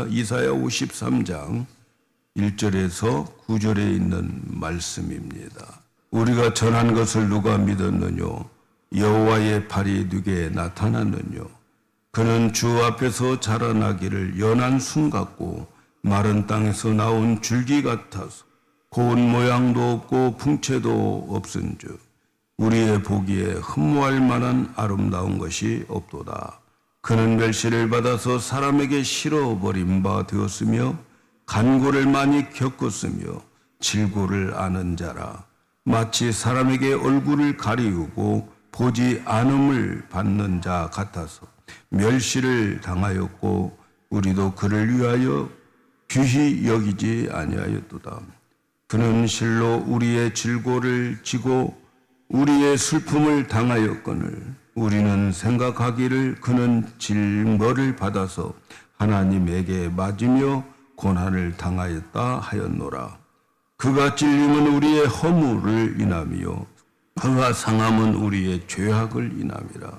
이사야 53장 1절에서 9절에 있는 말씀입니다. 우리가 전한 것을 누가 믿었느뇨? 여호와의 팔이 누구에 나타났느뇨? 그는 주 앞에서 자라나기를 연한 순 같고 마른 땅에서 나온 줄기 같아서 고운 모양도 없고 풍채도 없은즉 우리의 보기에 흠모할 만한 아름다운 것이 없도다. 그는 멸시를 받아서 사람에게 실어버린 바 되었으며 간고를 많이 겪었으며 질고를 아는 자라. 마치 사람에게 얼굴을 가리우고 보지 않음을 받는 자 같아서 멸시를 당하였고 우리도 그를 위하여 귀히 여기지 아니하였도다. 그는 실로 우리의 질고를 지고 우리의 슬픔을 당하였거늘 우리는 생각하기를 그는 질머를 받아서 하나님에게 맞으며 고난을 당하였다 하였노라. 그가 찔림은 우리의 허물을 인함이요 그가 상함은 우리의 죄악을 인함이라.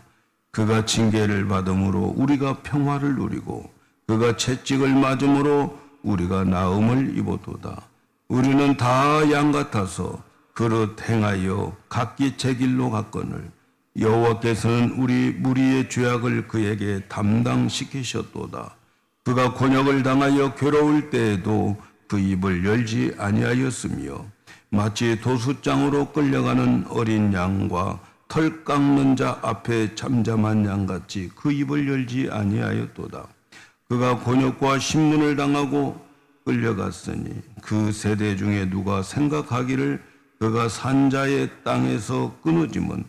그가 징계를 받음으로 우리가 평화를 누리고 그가 채찍을 맞음으로 우리가 나음을 입었도다. 우리는 다 양 같아서 그릇 행하여 각기 제 길로 갔거늘 여호와께서는 우리 무리의 죄악을 그에게 담당시키셨도다. 그가 곤욕을 당하여 괴로울 때에도 그 입을 열지 아니하였으며 마치 도수장으로 끌려가는 어린 양과 털 깎는 자 앞에 잠잠한 양같이 그 입을 열지 아니하였도다. 그가 곤욕과 신문을 당하고 끌려갔으니 그 세대 중에 누가 생각하기를 그가 산자의 땅에서 끊어짐은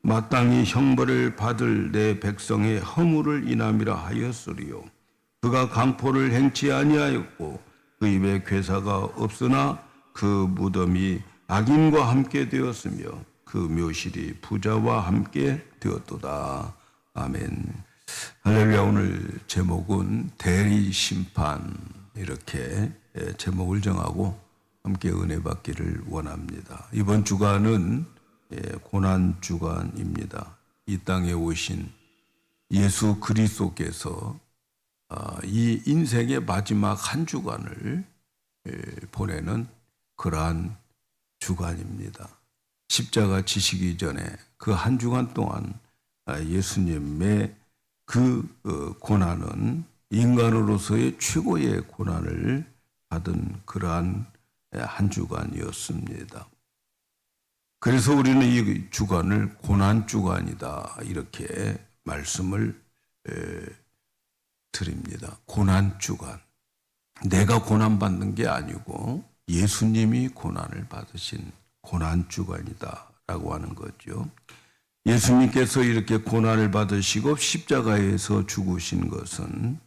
마땅히 형벌을 받을 내 백성의 허물을 인함이라 하였으리요. 그가 강포를 행치 아니하였고 그 입에 괴사가 없으나 그 무덤이 악인과 함께 되었으며 그 묘실이 부자와 함께 되었도다. 아멘. 할렐루야. 오늘 제목은 대리심판 이렇게 제목을 정하고 함께 은혜 받기를 원합니다. 이번 주간은 고난주간입니다. 이 땅에 오신 예수 그리스도께서 이 인생의 마지막 한 주간을 보내는 그러한 주간입니다. 십자가 지시기 전에 그 한 주간 동안 예수님의 그 고난은 인간으로서의 최고의 고난을 받은 그러한 한 주간이었습니다. 그래서 우리는 이 주간을 고난주간이다 이렇게 말씀을 드립니다. 고난주간. 내가 고난받는 게 아니고 예수님이 고난을 받으신 고난주간이다 라고 하는 거죠. 예수님께서 이렇게 고난을 받으시고 십자가에서 죽으신 것은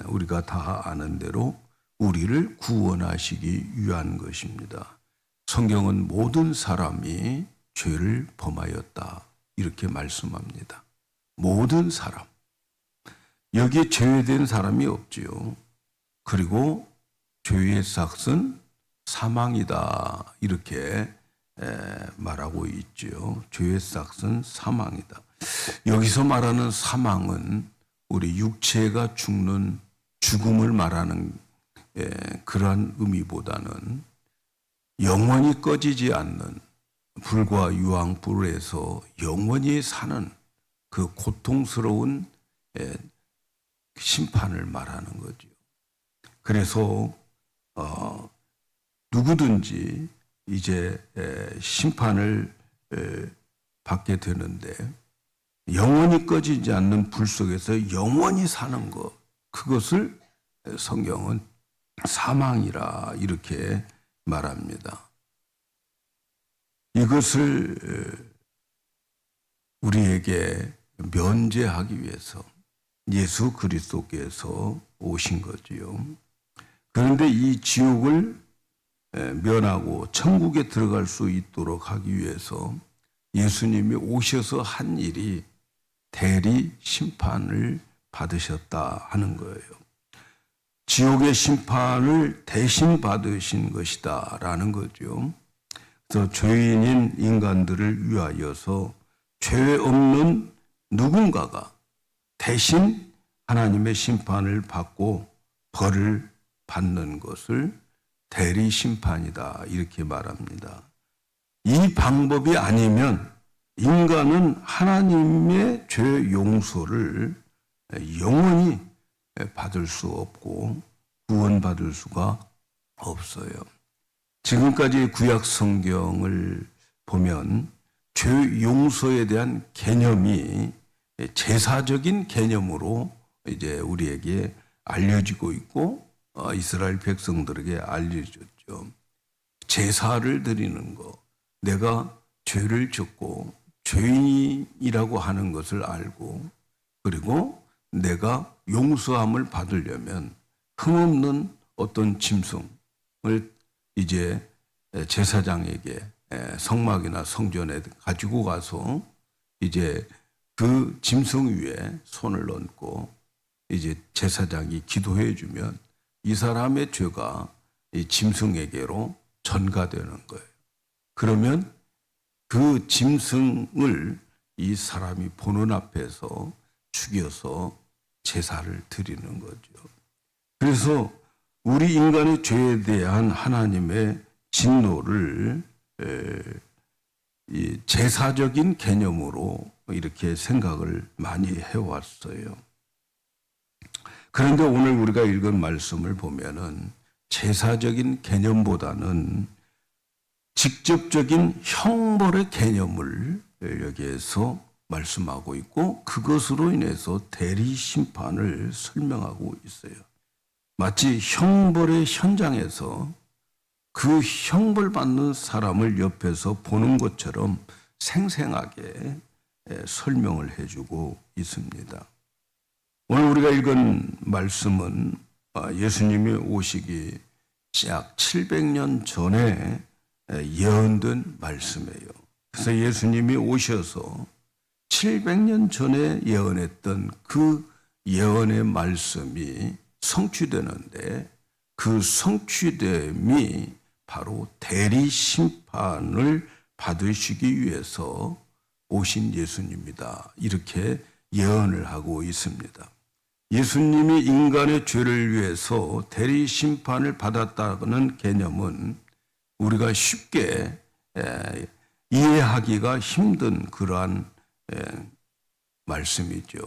우리가 다 아는 대로 우리를 구원하시기 위한 것입니다. 성경은 모든 사람이 죄를 범하였다 이렇게 말씀합니다. 모든 사람. 여기에 제외된 사람이 없지요. 그리고 죄의 삭은 사망이다 이렇게 말하고 있지요. 죄의 삭은 사망이다. 여기서 말하는 사망은 우리 육체가 죽는 죽음을 말하는 그러한 의미보다는 영원히 꺼지지 않는 불과 유황불에서 영원히 사는 그 고통스러운 심판을 말하는 거죠. 그래서 누구든지 이제 심판을 받게 되는데 영원히 꺼지지 않는 불 속에서 영원히 사는 것, 그것을 성경은 사망이라 이렇게 말합니다. 이것을 우리에게 면제하기 위해서 예수 그리스도께서 오신 거지요. 그런데 이 지옥을 면하고 천국에 들어갈 수 있도록 하기 위해서 예수님이 오셔서 한 일이 대리 심판을 받으셨다 하는 거예요. 지옥의 심판을 대신 받으신 것이다 라는 거죠. 그래서 죄인인 인간들을 위하여서 죄 없는 누군가가 대신 하나님의 심판을 받고 벌을 받는 것을 대리 심판이다 이렇게 말합니다. 이 방법이 아니면 인간은 하나님의 죄 용서를 영원히 받을 수 없고 구원받을 수가 없어요. 지금까지 구약 성경을 보면 죄 용서에 대한 개념이 제사적인 개념으로 이제 우리에게 알려지고 있고 이스라엘 백성들에게 알려졌죠. 제사를 드리는 것, 내가 죄를 짓고 죄인이라고 하는 것을 알고 그리고 내가 용서함을 받으려면 흠없는 어떤 짐승을 이제 제사장에게 성막이나 성전에 가지고 가서 이제 그 짐승 위에 손을 얹고 이제 제사장이 기도해 주면 이 사람의 죄가 이 짐승에게로 전가되는 거예요. 그러면 그 짐승을 이 사람이 보는 앞에서 죽여서 제사를 드리는 거죠. 그래서 우리 인간의 죄에 대한 하나님의 진노를 이 제사적인 개념으로 이렇게 생각을 많이 해왔어요. 그런데 오늘 우리가 읽은 말씀을 보면은 제사적인 개념보다는 직접적인 형벌의 개념을 여기에서 말씀하고 있고 그것으로 인해서 대리 심판을 설명하고 있어요. 마치 형벌의 현장에서 그 형벌 받는 사람을 옆에서 보는 것처럼 생생하게 설명을 해주고 있습니다. 오늘 우리가 읽은 말씀은 예수님이 오시기 약 700년 전에 예언된 말씀이에요. 그래서 예수님이 오셔서 700년 전에 예언했던 그 예언의 말씀이 성취되는데 그 성취됨이 바로 대리 심판을 받으시기 위해서 오신 예수님이다. 이렇게 예언을 하고 있습니다. 예수님이 인간의 죄를 위해서 대리 심판을 받았다는 개념은 우리가 쉽게 이해하기가 힘든 그러한 말씀이죠.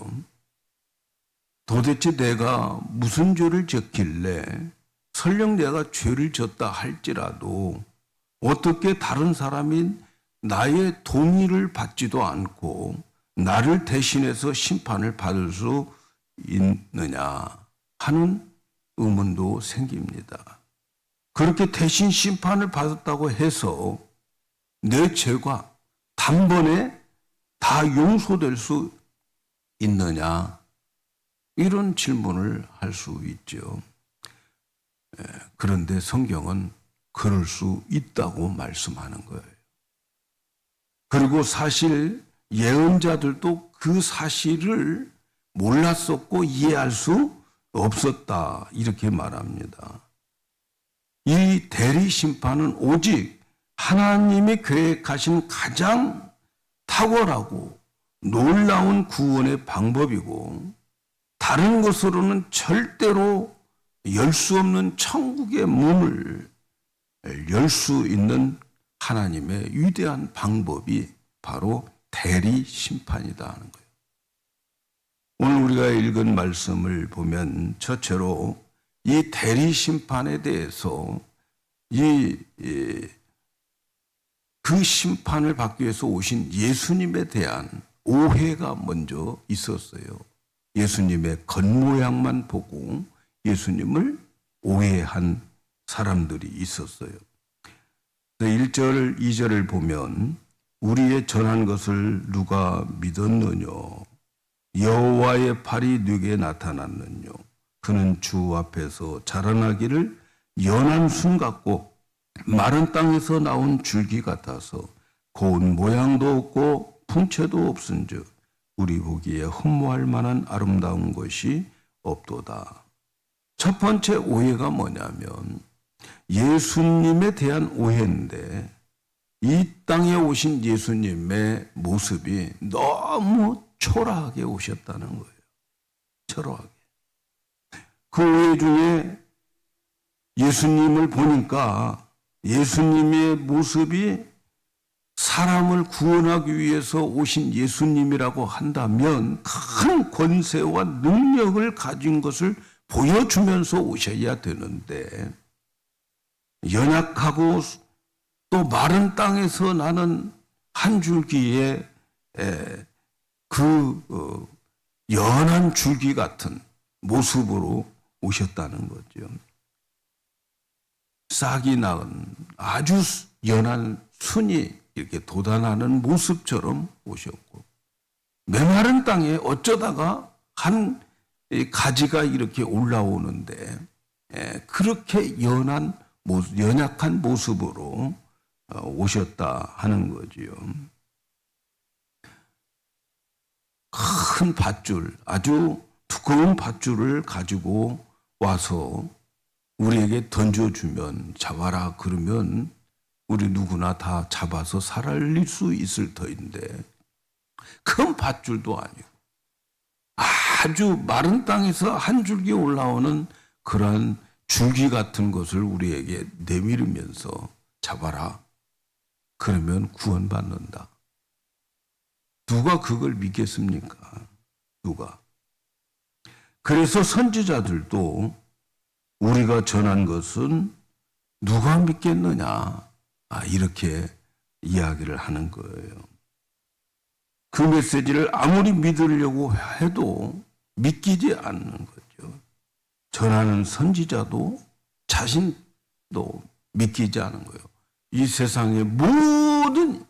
도대체 내가 무슨 죄를 졌길래 설령 내가 죄를 졌다 할지라도 어떻게 다른 사람이 나의 동의를 받지도 않고 나를 대신해서 심판을 받을 수 있느냐 하는 의문도 생깁니다. 그렇게 대신 심판을 받았다고 해서 내 죄가 단번에 다 용서될 수 있느냐 이런 질문을 할 수 있죠. 그런데 성경은 그럴 수 있다고 말씀하는 거예요. 그리고 사실 예언자들도 그 사실을 몰랐었고 이해할 수 없었다 이렇게 말합니다. 이 대리 심판은 오직 하나님이 계획하신 가장 탁월하고 놀라운 구원의 방법이고 다른 것으로는 절대로 열 수 없는 천국의 문을 열 수 있는 하나님의 위대한 방법이 바로 대리 심판이다 하는 거예요. 오늘 우리가 읽은 말씀을 보면 첫째로 이 대리 심판에 대해서 그 심판을 받기 위해서 오신 예수님에 대한 오해가 먼저 있었어요. 예수님의 겉모양만 보고 예수님을 오해한 사람들이 있었어요. 1절, 2절을 보면 우리의 전한 것을 누가 믿었느냐? 여호와의 팔이 네게 나타났느냐? 그는 주 앞에서 자라나기를 연한 순 같고 마른 땅에서 나온 줄기 같아서 고운 모양도 없고 풍채도 없은즉 우리 보기에 흠모할 만한 아름다운 것이 없도다. 첫 번째 오해가 뭐냐면 예수님에 대한 오해인데 이 땅에 오신 예수님의 모습이 너무 초라하게 오셨다는 거예요. 초라하게. 그 오해 중에 예수님을 보니까 예수님의 모습이 사람을 구원하기 위해서 오신 예수님이라고 한다면 큰 권세와 능력을 가진 것을 보여주면서 오셔야 되는데, 연약하고 또 마른 땅에서 나는 한 줄기의 연한 줄기 같은 모습으로 오셨다는 거죠. 싹이 나은 아주 연한 순이 이렇게 돋아나는 모습처럼 오셨고, 메마른 땅에 어쩌다가 한 가지가 이렇게 올라오는데 그렇게 연약한 모습으로 오셨다 하는 거지요. 큰 밧줄, 아주 두꺼운 밧줄을 가지고 와서 우리에게 던져주면, 잡아라 그러면 우리 누구나 다 잡아서 살릴 수 있을 터인데, 큰 밧줄도 아니고 아주 마른 땅에서 한 줄기 올라오는 그런 줄기 같은 것을 우리에게 내밀으면서 잡아라 그러면 구원받는다. 누가 그걸 믿겠습니까? 누가? 그래서 선지자들도 우리가 전한 것은 누가 믿겠느냐, 이렇게 이야기를 하는 거예요. 그 메시지를 아무리 믿으려고 해도 믿기지 않는 거죠. 전하는 선지자도 자신도 믿기지 않은 거예요. 이 세상의 모든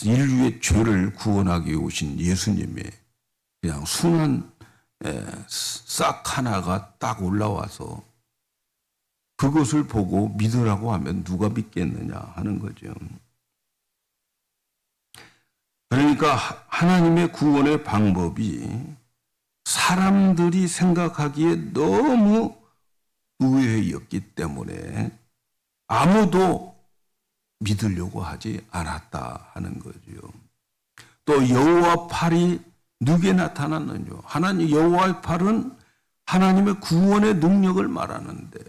인류의 죄를 구원하기 위해 오신 예수님의 그냥 순한 싹 하나가 딱 올라와서 그것을 보고 믿으라고 하면 누가 믿겠느냐 하는 거죠. 그러니까 하나님의 구원의 방법이 사람들이 생각하기에 너무 의외였기 때문에 아무도 믿으려고 하지 않았다 하는 거죠. 또 여호와 팔이 누구에 나타났느냐? 하나님 여호와의 팔은 하나님의 구원의 능력을 말하는데,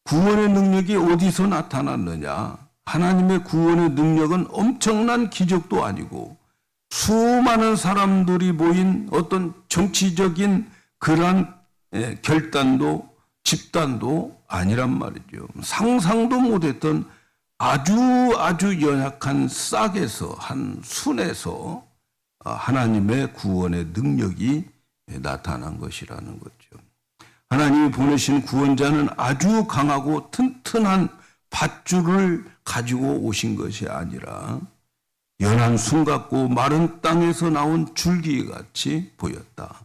구원의 능력이 어디서 나타났느냐? 하나님의 구원의 능력은 엄청난 기적도 아니고 수많은 사람들이 모인 어떤 정치적인 그러한 결단도 집단도 아니란 말이죠. 상상도 못했던 아주 연약한 싹에서, 한 순에서 하나님의 구원의 능력이 나타난 것이라는 거죠. 하나님이 보내신 구원자는 아주 강하고 튼튼한 밧줄을 가지고 오신 것이 아니라 연한 순 같고 마른 땅에서 나온 줄기같이 보였다.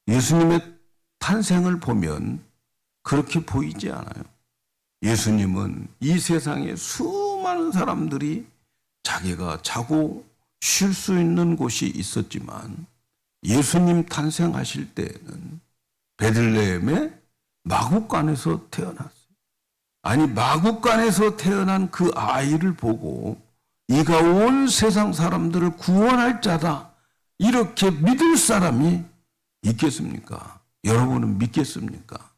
예수님의 탄생을 보면 그렇게 보이지 않아요. 예수님은 이 세상에 수많은 사람들이 자기가 자고 쉴 수 있는 곳이 있었지만 예수님 탄생하실 때에는 베들레헴의 마구간에서 태어났어요. 아니, 마구간에서 태어난 그 아이를 보고 이가 온 세상 사람들을 구원할 자다, 이렇게 믿을 사람이 있겠습니까? 여러분은 믿겠습니까?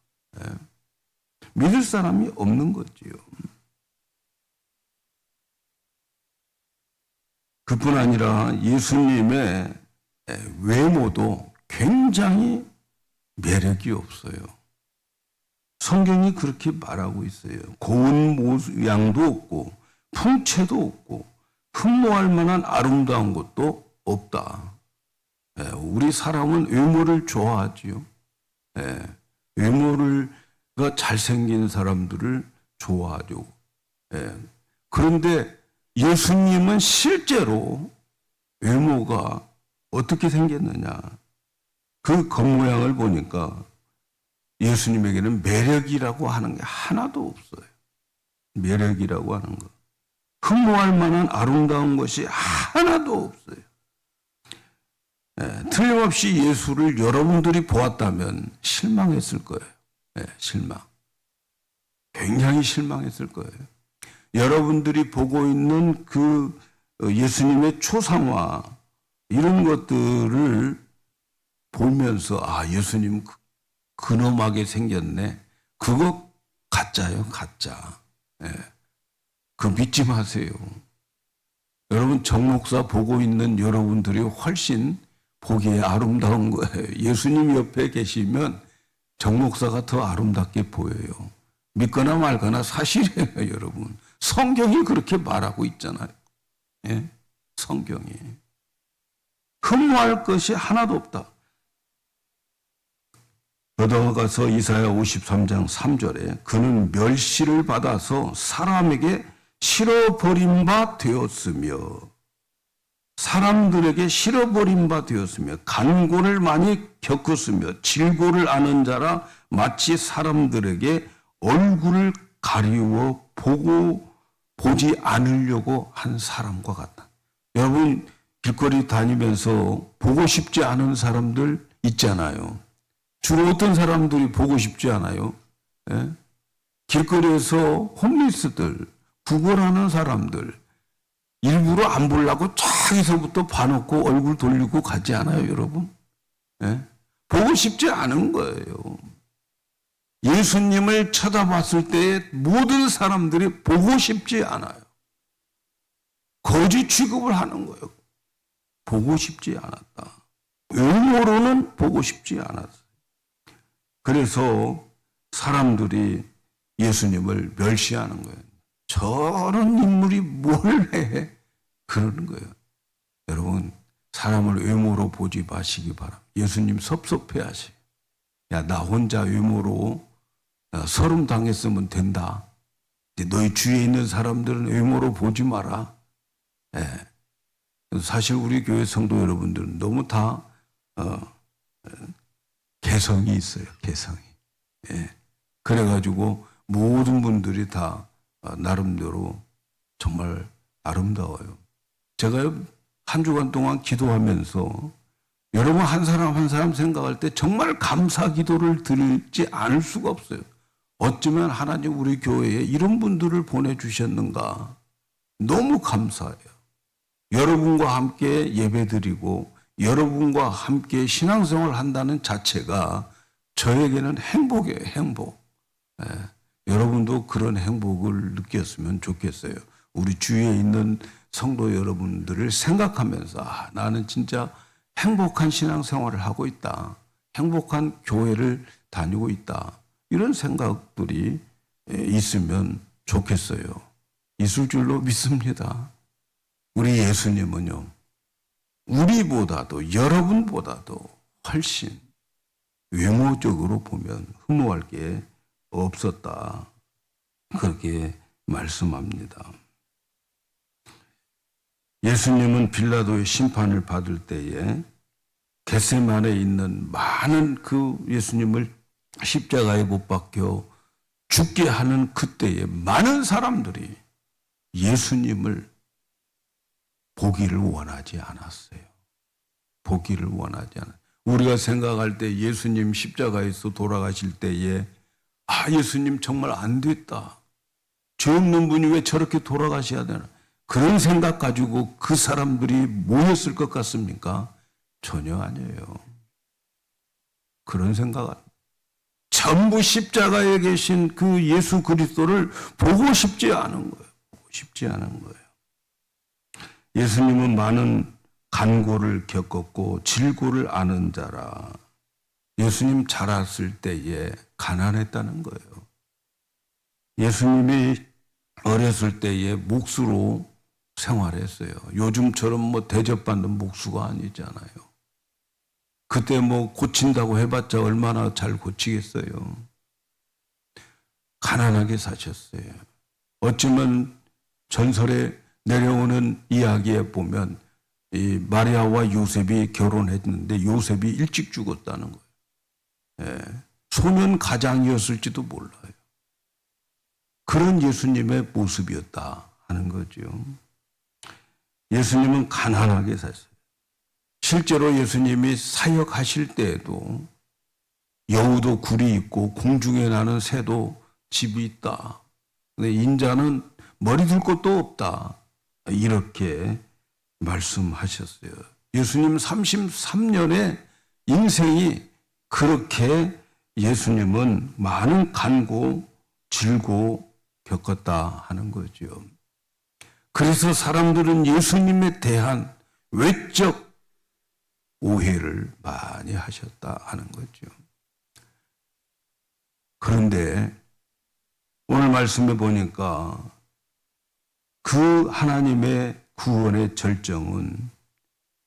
믿을 사람이 없는 거지요. 그뿐 아니라 예수님의 외모도 굉장히 매력이 없어요. 성경이 그렇게 말하고 있어요. 고운 모양도 없고 풍채도 없고 흠모할 만한 아름다운 것도 없다. 우리 사람은 외모를 좋아하지요. 외모가 잘생긴 사람들을 좋아하죠. 그런데 예수님은 실제로 외모가 어떻게 생겼느냐, 그 겉모양을 보니까 예수님에게는 매력이라고 하는 게 하나도 없어요. 매력이라고 하는 것, 흠모할 만한 아름다운 것이 하나도 없어요. 틀림없이 예수를 여러분들이 보았다면 실망했을 거예요. 실망. 굉장히 실망했을 거예요. 여러분들이 보고 있는 그 예수님의 초상화, 이런 것들을 보면서 예수님 근엄하게 생겼네. 그거 가짜예요, 가짜. 예. 그거 믿지 마세요. 여러분, 정 목사 보고 있는 여러분들이 훨씬 보기에 아름다운 거예요. 예수님 옆에 계시면 정 목사가 더 아름답게 보여요. 믿거나 말거나 사실이에요, 여러분. 성경이 그렇게 말하고 있잖아요. 예? 성경이. 흠모할 것이 하나도 없다. 더 나아가서 이사야 53장 3절에 그는 멸시를 받아서 사람에게 실어버린 바 되었으며, 사람들에게 실어버린 바 되었으며, 간고를 많이 겪었으며, 질고를 아는 자라 마치 사람들에게 얼굴을 가리워 보지 않으려고 한 사람과 같다. 여러분, 길거리 다니면서 보고 싶지 않은 사람들 있잖아요. 주로 어떤 사람들이 보고 싶지 않아요? 예? 길거리에서 홈리스들, 구걸하는 사람들, 일부러 안 보려고 저기서부터 봐놓고 얼굴 돌리고 가지 않아요, 여러분? 예? 보고 싶지 않은 거예요. 예수님을 쳐다봤을 때 모든 사람들이 보고 싶지 않아요. 거지 취급을 하는 거예요. 보고 싶지 않았다. 외모로는 보고 싶지 않았어요. 그래서 사람들이 예수님을 멸시하는 거예요. 저런 인물이 뭘 해? 그러는 거예요. 여러분, 사람을 외모로 보지 마시기 바랍니다. 예수님 섭섭해 하시. 야, 나 혼자 외모로 서름 당했으면 된다. 너희 주위에 있는 사람들은 외모로 보지 마라. 예. 사실 우리 교회 성도 여러분들은 너무 다 개성이 있어요. 개성이. 예. 그래가지고 모든 분들이 다 나름대로 정말 아름다워요. 제가 한 주간 동안 기도하면서 여러분 한 사람 한 사람 생각할 때 정말 감사 기도를 드리지 않을 수가 없어요. 어쩌면 하나님 우리 교회에 이런 분들을 보내주셨는가. 너무 감사해요. 여러분과 함께 예배드리고 여러분과 함께 신앙생활을 한다는 자체가 저에게는 행복이에요. 행복. 예. 여러분도 그런 행복을 느꼈으면 좋겠어요. 우리 주위에 있는 성도 여러분들을 생각하면서 나는 진짜 행복한 신앙생활을 하고 있다. 행복한 교회를 다니고 있다. 이런 생각들이 있으면 좋겠어요. 있을 줄로 믿습니다. 우리 예수님은요, 우리보다도 여러분보다도 훨씬 외모적으로 보면 흠모할 게 없었다. 그렇게 말씀합니다. 예수님은 빌라도의 심판을 받을 때에 겟세마네에 있는 많은 그 예수님을 십자가에 못 박혀 죽게 하는 그때에 많은 사람들이 예수님을 보기를 원하지 않았어요. 보기를 원하지 않았어요. 우리가 생각할 때 예수님 십자가에서 돌아가실 때에 예수님 정말 안 됐다. 죄 없는 분이 왜 저렇게 돌아가셔야 되나. 그런 생각 가지고 그 사람들이 모였을 것 같습니까? 전혀 아니에요. 그런 생각 전부 십자가에 계신 그 예수 그리스도를 보고 싶지 않은 거예요. 보고 싶지 않은 거예요. 예수님은 많은 간고를 겪었고 질고를 아는 자라. 예수님 자랐을 때에 가난했다는 거예요. 예수님이 어렸을 때에 목수로 생활했어요. 요즘처럼 뭐 대접받는 목수가 아니잖아요. 그때 뭐 고친다고 해봤자 얼마나 잘 고치겠어요. 가난하게 사셨어요. 어쩌면 전설에 내려오는 이야기에 보면 이 마리아와 요셉이 결혼했는데 요셉이 일찍 죽었다는 거예요. 예, 소년 가장이었을지도 몰라요. 그런 예수님의 모습이었다 하는 거죠. 예수님은 가난하게 사셨어요. 실제로 예수님이 사역하실 때에도 여우도 굴이 있고 공중에 나는 새도 집이 있다. 근데 인자는 머리 둘 곳도 없다. 이렇게 말씀하셨어요. 예수님 33년의 인생이 그렇게 예수님은 많은 간고, 질고 겪었다 하는 거죠. 그래서 사람들은 예수님에 대한 외적 오해를 많이 하셨다 하는 거죠. 그런데 오늘 말씀에 보니까 그 하나님의 구원의 절정은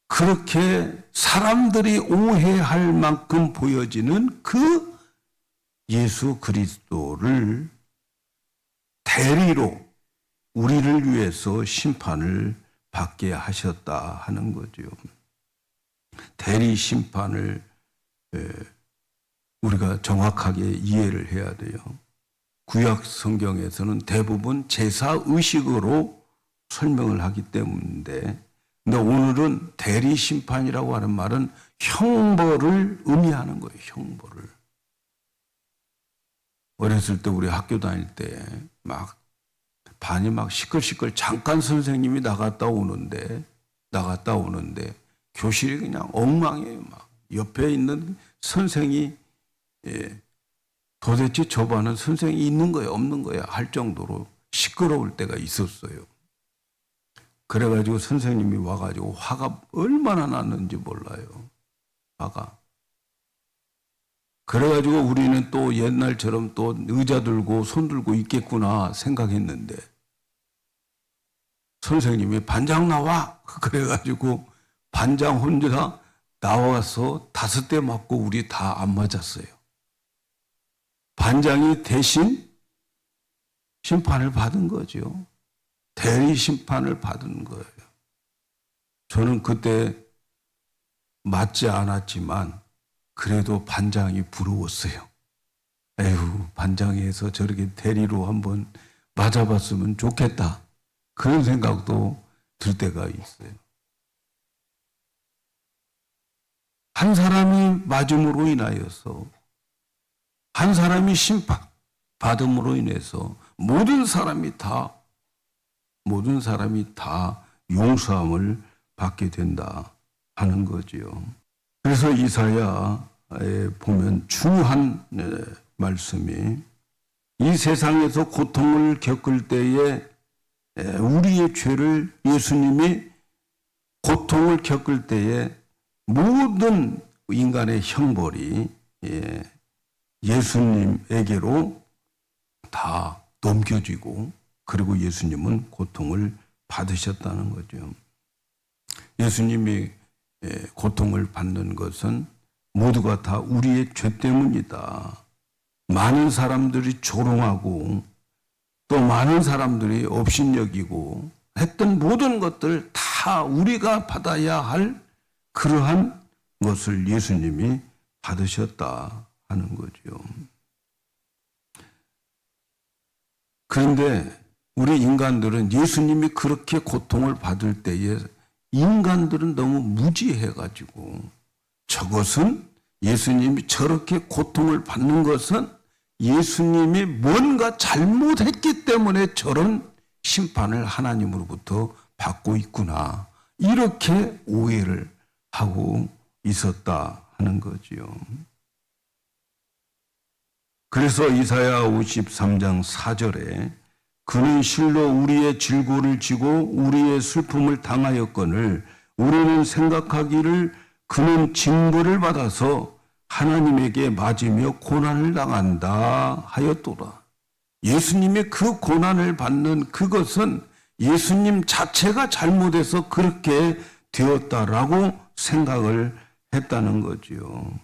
그렇게 사람들이 오해할 만큼 보여지는 그 예수 그리스도를 대리로 우리를 위해서 심판을 받게 하셨다 하는 거죠. 대리 심판을 우리가 정확하게 이해를 해야 돼요. 구약 성경에서는 대부분 제사 의식으로 설명을 하기 때문인데, 근데 오늘은 대리 심판이라고 하는 말은 형벌을 의미하는 거예요. 형벌을. 어렸을 때 우리 학교 다닐 때 반이 시끌시끌 잠깐 선생님이 나갔다 오는데 교실이 그냥 엉망이에요. 옆에 있는 선생이 도대체 저 반은 선생이 있는 거야 없는 거야 할 정도로 시끄러울 때가 있었어요. 그래가지고 선생님이 와가지고 화가 얼마나 났는지 몰라요. 화가. 그래가지고 우리는 또 옛날처럼 또 의자 들고 손 들고 있겠구나 생각했는데 선생님이 반장 나와! 그래가지고 반장 혼자 나와서 5대 맞고 우리 다 안 맞았어요. 반장이 대신 심판을 받은 거죠. 대리 심판을 받은 거예요. 저는 그때 맞지 않았지만 그래도 반장이 부러웠어요. 에휴, 반장에서 저렇게 대리로 한번 맞아봤으면 좋겠다. 그런 생각도 들 때가 있어요. 한 사람이 맞음으로 인하여서, 한 사람이 심판받음으로 인해서 모든 사람이 다 용서함을 받게 된다 하는 거지요. 그래서 이사야에 보면 중요한 말씀이 이 세상에서 고통을 겪을 때에 우리의 죄를 예수님이 고통을 겪을 때에 모든 인간의 형벌이 예수님에게로 다 넘겨지고 그리고 예수님은 고통을 받으셨다는 거죠. 예수님이 고통을 받는 것은 모두가 다 우리의 죄 때문이다. 많은 사람들이 조롱하고 또 많은 사람들이 업신여기고 했던 모든 것들 다 우리가 받아야 할 그러한 것을 예수님이 받으셨다 하는 거죠. 그런데 우리 인간들은 예수님이 그렇게 고통을 받을 때에 인간들은 너무 무지해가지고 저것은 예수님이 저렇게 고통을 받는 것은 예수님이 뭔가 잘못했기 때문에 저런 심판을 하나님으로부터 받고 있구나. 이렇게 오해를 하고 있었다 하는 거지요. 그래서 이사야 53장 4절에 그는 실로 우리의 질고를 지고 우리의 슬픔을 당하였거늘 우리는 생각하기를 그는 징벌을 받아서 하나님에게 맞으며 고난을 당한다 하였도다. 예수님이 그 고난을 받는 그것은 예수님 자체가 잘못해서 그렇게 되었다라고 생각을 했다는 거지요.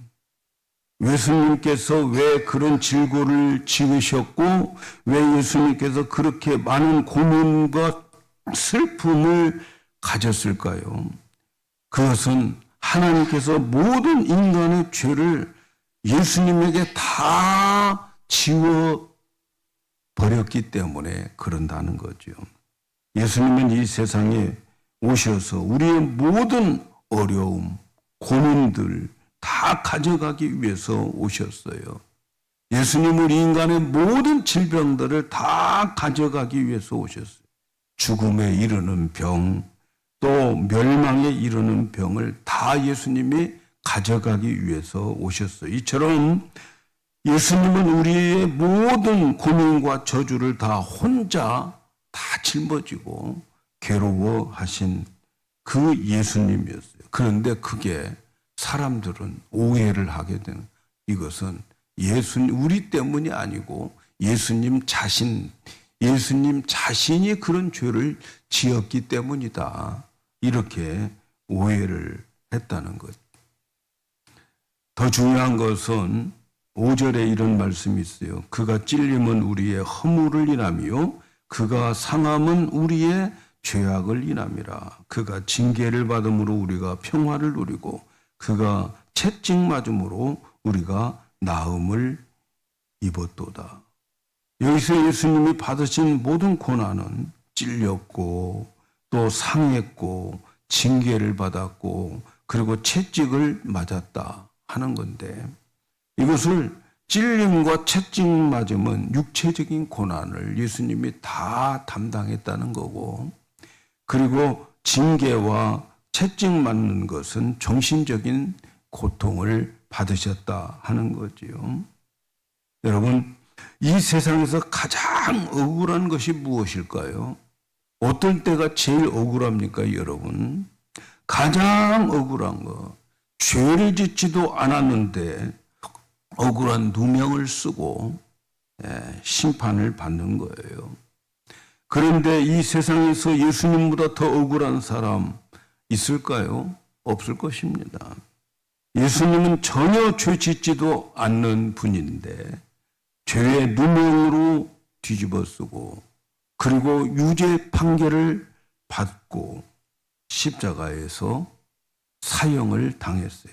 예수님께서 왜 그런 질고를 지으셨고 왜 예수님께서 그렇게 많은 고민과 슬픔을 가졌을까요? 그것은 하나님께서 모든 인간의 죄를 예수님에게 다 지워 버렸기 때문에 그런다는 거죠. 예수님은 이 세상에 오셔서 우리의 모든 어려움, 고민들 다 가져가기 위해서 오셨어요. 예수님은 인간의 모든 질병들을 다 가져가기 위해서 오셨어요. 죽음에 이르는 병, 또 멸망에 이르는 병을 다 예수님이 가져가기 위해서 오셨어요. 이처럼 예수님은 우리의 모든 고민과 저주를 다 혼자 다 짊어지고 괴로워하신 그 예수님이었어요. 그런데 그게 사람들은 오해를 하게 되는, 이것은 우리 때문이 아니고 예수님 자신이 그런 죄를 지었기 때문이다. 이렇게 오해를 했다는 것. 더 중요한 것은 5절에 이런 말씀이 있어요. 그가 찔림은 우리의 허물을 인하며 그가 상함은 우리의 죄악을 인함이라. 그가 징계를 받음으로 우리가 평화를 누리고 그가 채찍 맞음으로 우리가 나음을 입었도다. 여기서 예수님이 받으신 모든 고난은 찔렸고 또 상했고 징계를 받았고 그리고 채찍을 맞았다 하는 건데, 이것을 찔림과 채찍 맞음은 육체적인 고난을 예수님이 다 담당했다는 거고, 그리고 징계와 채찍 맞는 것은 정신적인 고통을 받으셨다 하는 거지요. 여러분, 이 세상에서 가장 억울한 것이 무엇일까요? 어떨 때가 제일 억울합니까, 여러분? 가장 억울한 거, 죄를 짓지도 않았는데 억울한 누명을 쓰고 심판을 받는 거예요. 그런데 이 세상에서 예수님보다 더 억울한 사람 있을까요? 없을 것입니다. 예수님은 전혀 죄 짓지도 않는 분인데 죄의 누명으로 뒤집어 쓰고 그리고 유죄 판결을 받고 십자가에서 사형을 당했어요.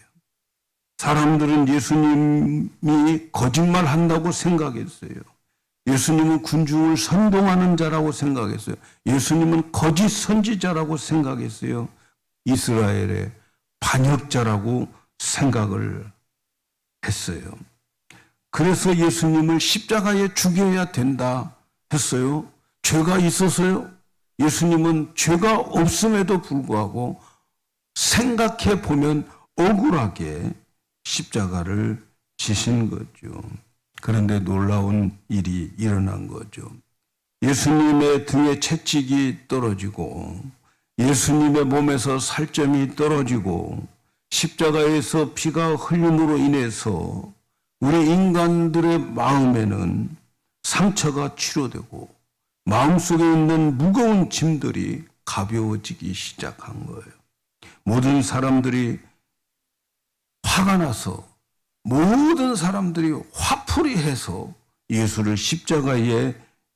사람들은 예수님이 거짓말한다고 생각했어요. 예수님은 군중을 선동하는 자라고 생각했어요. 예수님은 거짓 선지자라고 생각했어요. 이스라엘의 반역자라고 생각을 했어요. 그래서 예수님을 십자가에 죽여야 된다 했어요. 죄가 있어서요? 예수님은 죄가 없음에도 불구하고 생각해 보면 억울하게 십자가를 지신 거죠. 그런데 놀라운 일이 일어난 거죠. 예수님의 등에 채찍이 떨어지고 예수님의 몸에서 살점이 떨어지고 십자가에서 피가 흘림으로 인해서 우리 인간들의 마음에는 상처가 치료되고 마음속에 있는 무거운 짐들이 가벼워지기 시작한 거예요. 모든 사람들이 화가 나서 모든 사람들이 화풀이 해서 예수를 십자가에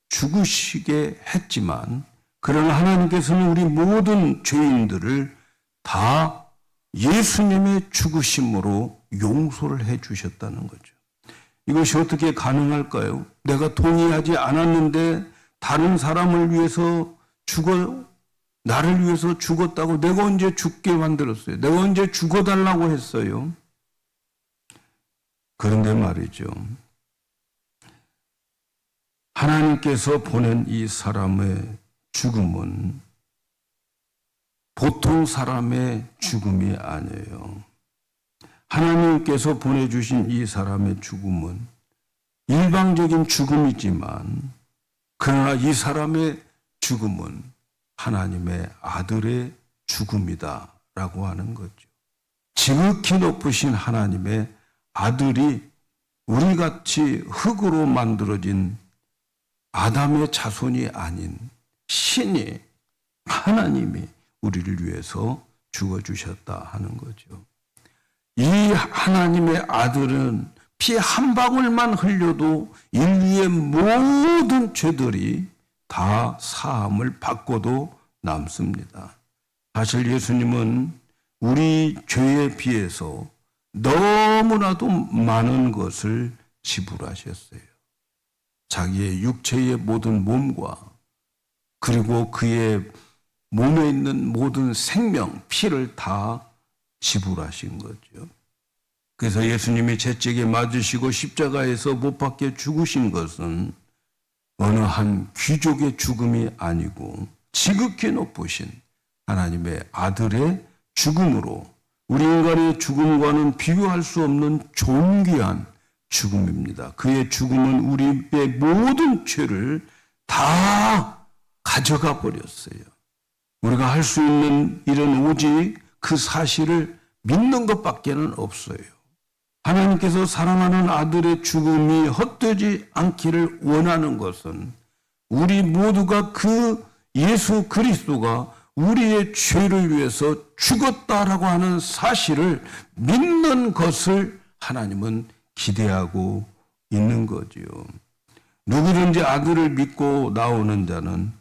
죽으시게 했지만, 그러나 하나님께서는 우리 모든 죄인들을 다 예수님의 죽으심으로 용서를 해 주셨다는 거죠. 이것이 어떻게 가능할까요? 내가 동의하지 않았는데 다른 사람을 위해서 나를 위해서 죽었다고 내가 언제 죽게 만들었어요? 내가 언제 죽어달라고 했어요? 그런데 말이죠. 하나님께서 보낸 이 사람의 죽음은 보통 사람의 죽음이 아니에요. 하나님께서 보내주신 이 사람의 죽음은 일방적인 죽음이지만, 그러나 이 사람의 죽음은 하나님의 아들의 죽음이다라고 하는 거죠. 지극히 높으신 하나님의 아들이 우리같이 흙으로 만들어진 아담의 자손이 아닌 신이, 하나님이 우리를 위해서 죽어주셨다 하는 거죠. 이 하나님의 아들은 피 한 방울만 흘려도 인류의 모든 죄들이 다 사함을 받고도 남습니다. 사실 예수님은 우리 죄에 비해서 너무나도 많은 것을 지불하셨어요. 자기의 육체의 모든 몸과 그리고 그의 몸에 있는 모든 생명, 피를 다 지불하신 거죠. 그래서 예수님이 채찍에 맞으시고 십자가에서 못 박혀 죽으신 것은 어느 한 귀족의 죽음이 아니고 지극히 높으신 하나님의 아들의 죽음으로 우리 인간의 죽음과는 비교할 수 없는 존귀한 죽음입니다. 그의 죽음은 우리의 모든 죄를 다 가져가 버렸어요. 우리가 할 수 있는 일은 오직 그 사실을 믿는 것밖에는 없어요. 하나님께서 사랑하는 아들의 죽음이 헛되지 않기를 원하는 것은 우리 모두가 그 예수 그리스도가 우리의 죄를 위해서 죽었다라고 하는 사실을 믿는 것을 하나님은 기대하고 있는 거지요. 누구든지 아들을 믿고 나오는 자는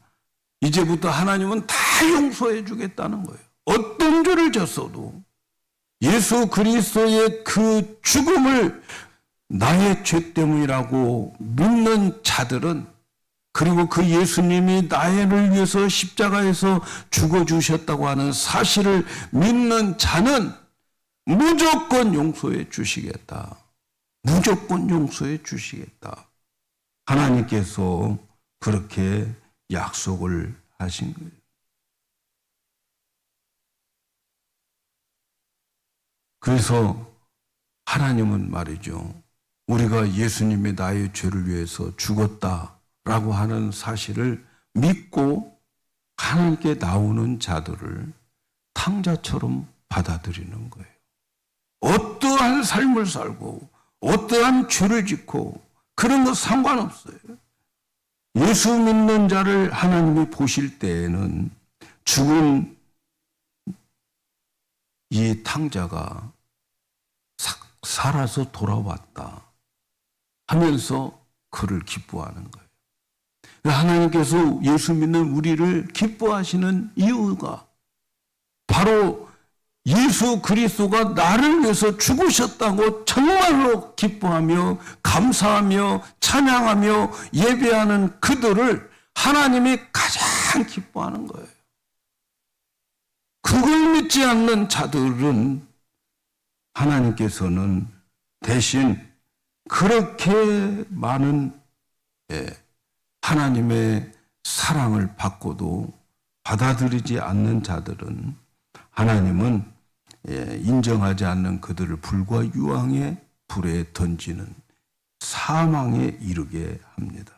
이제부터 하나님은 다 용서해 주겠다는 거예요. 어떤 죄를 졌어도 예수 그리스도의 그 죽음을 나의 죄 때문이라고 믿는 자들은, 그리고 그 예수님이 나를 위해서 십자가에서 죽어주셨다고 하는 사실을 믿는 자는 무조건 용서해 주시겠다. 무조건 용서해 주시겠다. 하나님께서 그렇게 약속을 하신 거예요. 그래서 하나님은 말이죠, 우리가 예수님이 나의 죄를 위해서 죽었다라고 하는 사실을 믿고 하나님께 나오는 자들을 탕자처럼 받아들이는 거예요. 어떠한 삶을 살고 어떠한 죄를 짓고 그런 거 상관없어요. 예수 믿는 자를 하나님이 보실 때에는 죽은 이 탕자가 살아서 돌아왔다 하면서 그를 기뻐하는 거예요. 하나님께서 예수 믿는 우리를 기뻐하시는 이유가 바로 예수 그리스도가 나를 위해서 죽으셨다고 정말로 기뻐하며 감사하며 찬양하며 예배하는 그들을 하나님이 가장 기뻐하는 거예요. 그걸 믿지 않는 자들은 하나님께서는 대신 그렇게 많은 하나님의 사랑을 받고도 받아들이지 않는 자들은 하나님은 인정하지 않는 그들을 불과 유황의 불에 던지는 사망에 이르게 합니다.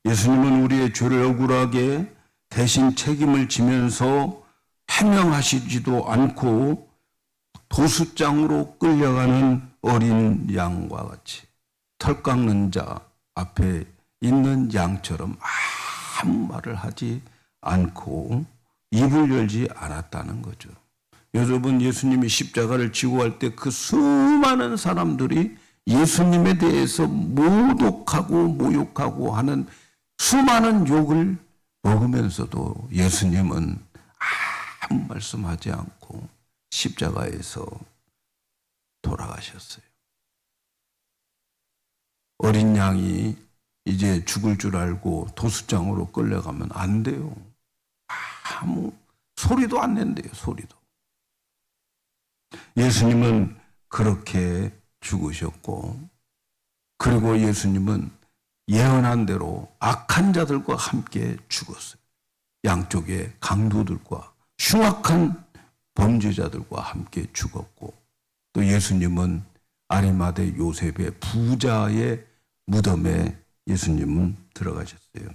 예수님은 우리의 죄를 억울하게 대신 책임을 지면서 해명하시지도 않고 도수장으로 끌려가는 어린 양과 같이 털 깎는 자 앞에 있는 양처럼 아무 말을 하지 않고 입을 열지 않았다는 거죠. 여러분, 예수님이 십자가를 지고 갈 때 그 수많은 사람들이 예수님에 대해서 모독하고 모욕하고 하는 수많은 욕을 먹으면서도 예수님은 아무 말씀하지 않고 십자가에서 돌아가셨어요. 어린 양이 이제 죽을 줄 알고 도수장으로 끌려가면 안 돼요. 아무 소리도 안 낸대요. 소리도. 예수님은 그렇게 죽으셨고, 그리고 예수님은 예언한 대로 악한 자들과 함께 죽었어요. 양쪽에 강도들과 흉악한 범죄자들과 함께 죽었고, 또 예수님은 아리마대 요셉의 부자의 무덤에 예수님은 들어가셨어요.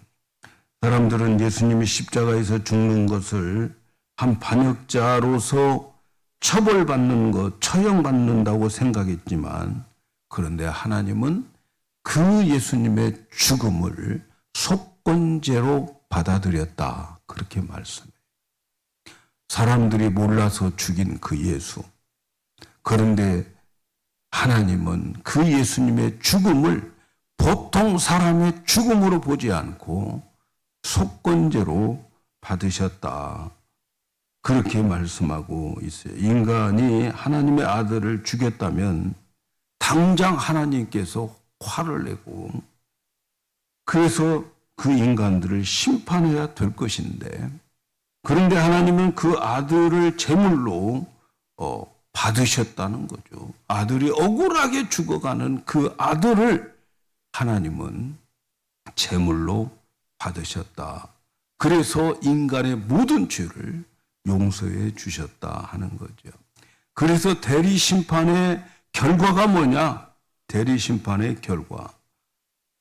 사람들은 예수님이 십자가에서 죽는 것을 한 반역자로서 처벌받는 것, 처형받는다고 생각했지만, 그런데 하나님은 그 예수님의 죽음을 속건제로 받아들였다. 그렇게 말씀해요. 사람들이 몰라서 죽인 그 예수. 그런데 하나님은 그 예수님의 죽음을 보통 사람의 죽음으로 보지 않고 속건제로 받으셨다. 그렇게 말씀하고 있어요. 인간이 하나님의 아들을 죽였다면 당장 하나님께서 화를 내고, 그래서 그 인간들을 심판해야 될 것인데, 그런데 하나님은 그 아들을 제물로 받으셨다는 거죠. 아들이 억울하게 죽어가는 그 아들을 하나님은 제물로 받으셨다. 그래서 인간의 모든 죄를 용서해 주셨다 하는 거죠. 그래서 대리 심판의 결과가 뭐냐? 대리심판의 결과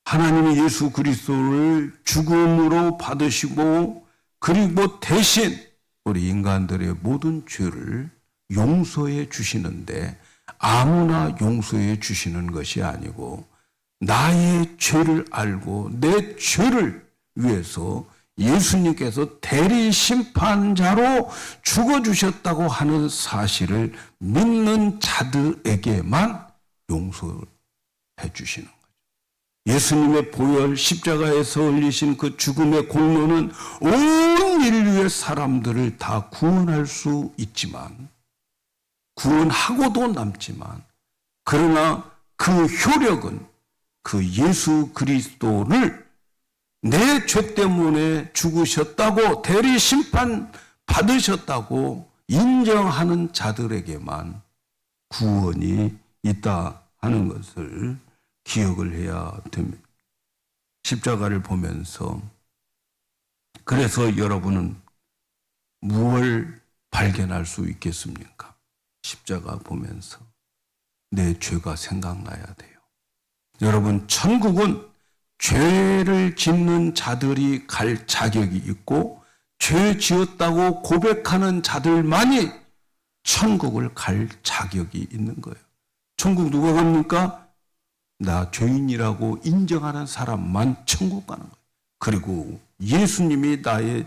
하나님이 예수 그리스도를 죽음으로 받으시고 그리고 대신 우리 인간들의 모든 죄를 용서해 주시는데 아무나 용서해 주시는 것이 아니고 나의 죄를 알고 내 죄를 위해서 예수님께서 대리심판자로 죽어주셨다고 하는 사실을 믿는 자들에게만 용서해 주시는 거예요. 예수님의 보혈 십자가에서 흘리신 그 죽음의 공로는 온 인류의 사람들을 다 구원할 수 있지만 구원하고도 남지만 그러나 그 효력은 그 예수 그리스도를 내 죄 때문에 죽으셨다고 대리심판 받으셨다고 인정하는 자들에게만 구원이 있다 하는 것을 기억을 해야 됩니다. 십자가를 보면서 그래서 여러분은 무엇을 발견할 수 있겠습니까? 십자가 보면서 내 죄가 생각나야 돼요. 여러분, 천국은 죄를 짓는 자들이 갈 자격이 있고 죄 지었다고 고백하는 자들만이 천국을 갈 자격이 있는 거예요. 천국 누가 갑니까? 나 죄인이라고 인정하는 사람만 천국 가는 거예요. 그리고 예수님이 나의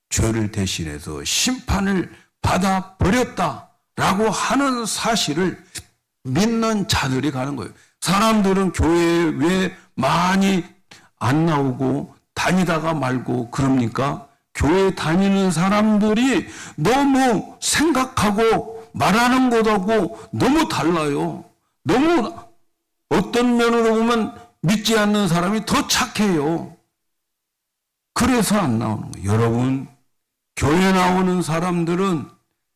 죄를 대신해서 심판을 받아버렸다라고 하는 사실을 믿는 자들이 가는 거예요. 사람들은 교회에 왜 많이 안 나오고 다니다가 말고 그럽니까? 교회 다니는 사람들이 너무 생각하고 말하는 것하고 너무 달라요. 너무 어떤 면으로 보면 믿지 않는 사람이 더 착해요. 그래서 안 나오는 거예요. 여러분, 교회 나오는 사람들은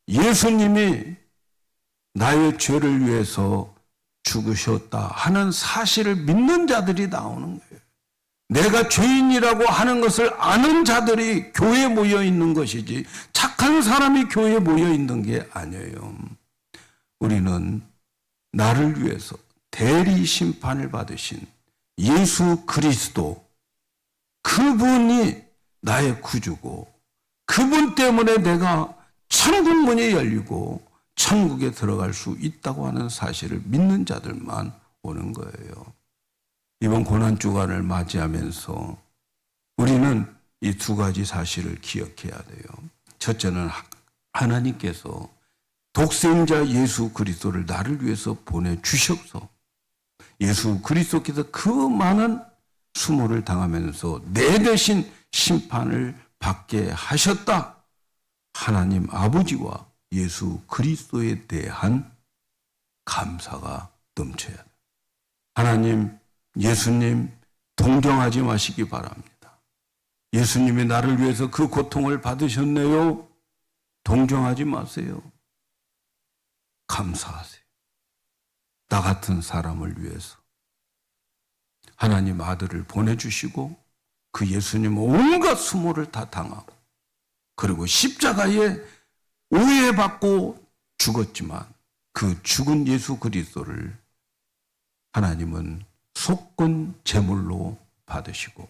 예수님이 나의 죄를 위해서 죽으셨다 하는 사실을 믿는 자들이 나오는 거예요. 내가 죄인이라고 하는 것을 아는 자들이 교회에 모여 있는 것이지 착한 사람이 교회에 모여 있는 게 아니에요. 우리는 나를 위해서 대리 심판을 받으신 예수 그리스도, 그분이 나의 구주고 그분 때문에 내가 천국 문이 열리고 천국에 들어갈 수 있다고 하는 사실을 믿는 자들만 오는 거예요. 이번 고난주간을 맞이하면서 우리는 이 두 가지 사실을 기억해야 돼요. 첫째는 하나님께서 독생자 예수 그리스도를 나를 위해서 보내주셔서 예수 그리스도께서 그 많은 수모를 당하면서 내 대신 심판을 받게 하셨다. 하나님 아버지와 예수 그리스도에 대한 감사가 넘쳐야 돼요. 하나님, 예수님 동정하지 마시기 바랍니다. 예수님이 나를 위해서 그 고통을 받으셨네요. 동정하지 마세요. 감사하세요. 나 같은 사람을 위해서 하나님 아들을 보내주시고 그 예수님 온갖 수모를 다 당하고 그리고 십자가에 오해받고 죽었지만 그 죽은 예수 그리스도를 하나님은 속건 제물로 받으시고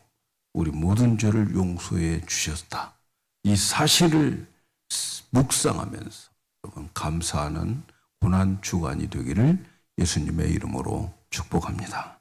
우리 모든 죄를 용서해 주셨다. 이 사실을 묵상하면서 여러분 감사하는 고난 주간이 되기를 예수님의 이름으로 축복합니다.